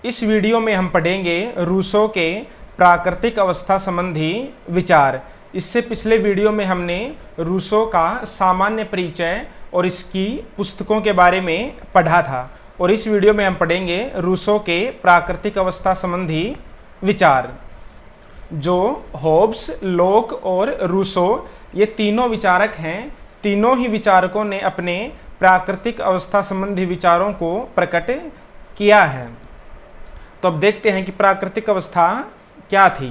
इस वीडियो में हम पढ़ेंगे रूसो के प्राकृतिक अवस्था संबंधी विचार। इससे पिछले वीडियो में हमने रूसो का सामान्य परिचय और इसकी पुस्तकों के बारे में पढ़ा था, और इस वीडियो में हम पढ़ेंगे रूसो के प्राकृतिक अवस्था संबंधी विचार। जो होब्स, लोक और रूसो ये तीनों विचारक हैं, तीनों ही विचारकों ने अपने प्राकृतिक अवस्था संबंधी विचारों को प्रकट किया है। तो अब देखते हैं कि प्राकृतिक अवस्था क्या थी।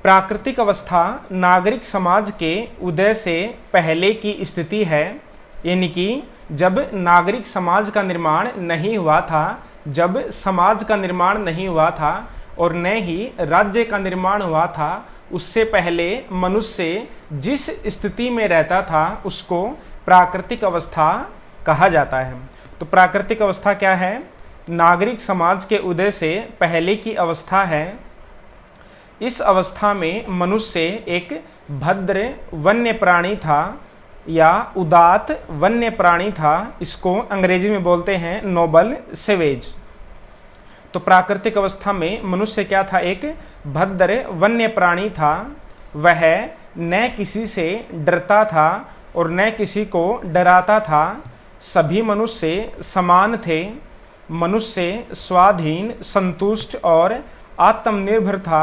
प्राकृतिक अवस्था नागरिक समाज के उदय से पहले की स्थिति है, यानी कि जब नागरिक समाज का निर्माण नहीं हुआ था, जब समाज का निर्माण नहीं हुआ था और न ही राज्य का निर्माण हुआ था, उससे पहले मनुष्य जिस स्थिति में रहता था उसको प्राकृतिक अवस्था कहा जाता है। तो प्राकृतिक अवस्था क्या है? नागरिक समाज के उदय से पहले की अवस्था है। इस अवस्था में मनुष्य एक भद्र वन्य प्राणी था या उदात्त वन्य प्राणी था। इसको अंग्रेजी में बोलते हैं नोबल सेवेज। तो प्राकृतिक अवस्था में मनुष्य क्या था? एक भद्र वन्य प्राणी था। वह न किसी से डरता था और न किसी को डराता था। सभी मनुष्य समान थे। मनुष्य स्वाधीन, संतुष्ट और आत्मनिर्भर था।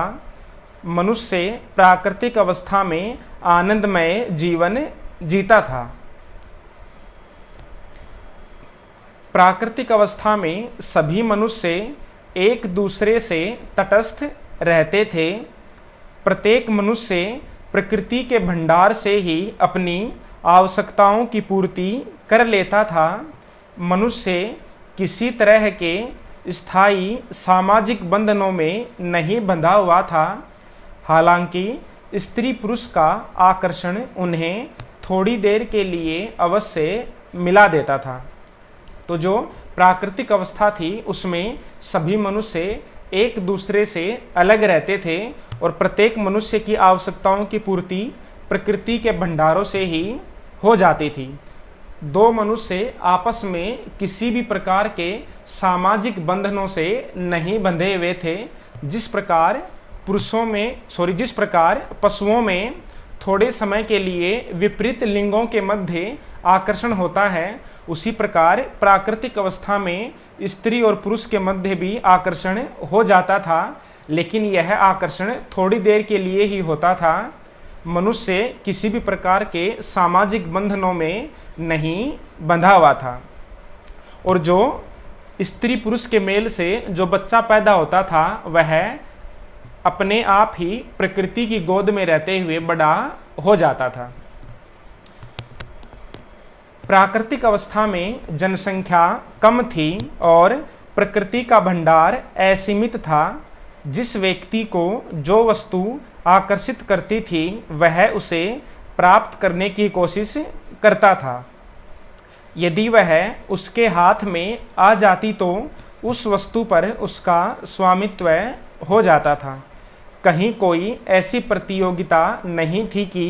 मनुष्य प्राकृतिक अवस्था में आनंदमय जीवन जीता था। प्राकृतिक अवस्था में सभी मनुष्य एक दूसरे से तटस्थ रहते थे। प्रत्येक मनुष्य प्रकृति के भंडार से ही अपनी आवश्यकताओं की पूर्ति कर लेता था। मनुष्य किसी तरह के स्थायी सामाजिक बंधनों में नहीं बंधा हुआ था। हालांकि स्त्री पुरुष का आकर्षण उन्हें थोड़ी देर के लिए अवश्य मिला देता था। तो जो प्राकृतिक अवस्था थी उसमें सभी मनुष्य एक दूसरे से अलग रहते थे और प्रत्येक मनुष्य की आवश्यकताओं की पूर्ति प्रकृति के भंडारों से ही हो जाती थी। दो मनुष्य आपस में किसी भी प्रकार के सामाजिक बंधनों से नहीं बंधे हुए थे। जिस प्रकार पशुओं में थोड़े समय के लिए विपरीत लिंगों के मध्य आकर्षण होता है, उसी प्रकार प्राकृतिक अवस्था में स्त्री और पुरुष के मध्य भी आकर्षण हो जाता था, लेकिन यह आकर्षण थोड़ी देर के लिए ही होता था। मनुष्य किसी भी प्रकार के सामाजिक बंधनों में नहीं बंधा हुआ था। और जो स्त्री पुरुष के मेल से जो बच्चा पैदा होता था वह अपने आप ही प्रकृति की गोद में रहते हुए बड़ा हो जाता था। प्राकृतिक अवस्था में जनसंख्या कम थी और प्रकृति का भंडार असीमित था। जिस व्यक्ति को जो वस्तु आकर्षित करती थी वह उसे प्राप्त करने की कोशिश करता था। यदि वह उसके हाथ में आ जाती तो उस वस्तु पर उसका स्वामित्व हो जाता था। कहीं कोई ऐसी प्रतियोगिता नहीं थी कि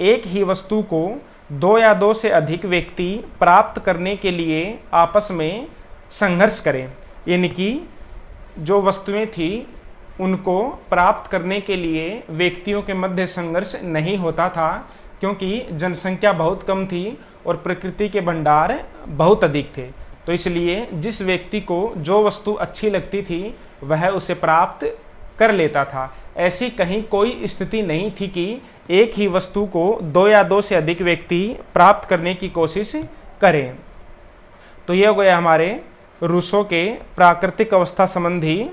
एक ही वस्तु को दो या दो से अधिक व्यक्ति प्राप्त करने के लिए आपस में संघर्ष करें। यानी कि जो वस्तुएं थी उनको प्राप्त करने के लिए व्यक्तियों के मध्य संघर्ष नहीं होता था, क्योंकि जनसंख्या बहुत कम थी और प्रकृति के भंडार बहुत अधिक थे। तो इसलिए जिस व्यक्ति को जो वस्तु अच्छी लगती थी वह उसे प्राप्त कर लेता था। ऐसी कहीं कोई स्थिति नहीं थी कि एक ही वस्तु को दो या दो से अधिक व्यक्ति प्राप्त करने की कोशिश करें। तो ये हो गया हमारे रूसो के प्राकृतिक अवस्था संबंधी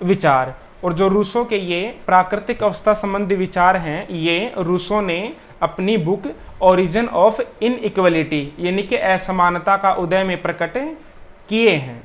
विचार। और जो रूसो के ये प्राकृतिक अवस्था संबंधी विचार हैं, ये रूसो ने अपनी बुक ओरिजिन ऑफ इनइक्वलिटी यानी कि असमानता का उदय में प्रकट किए हैं।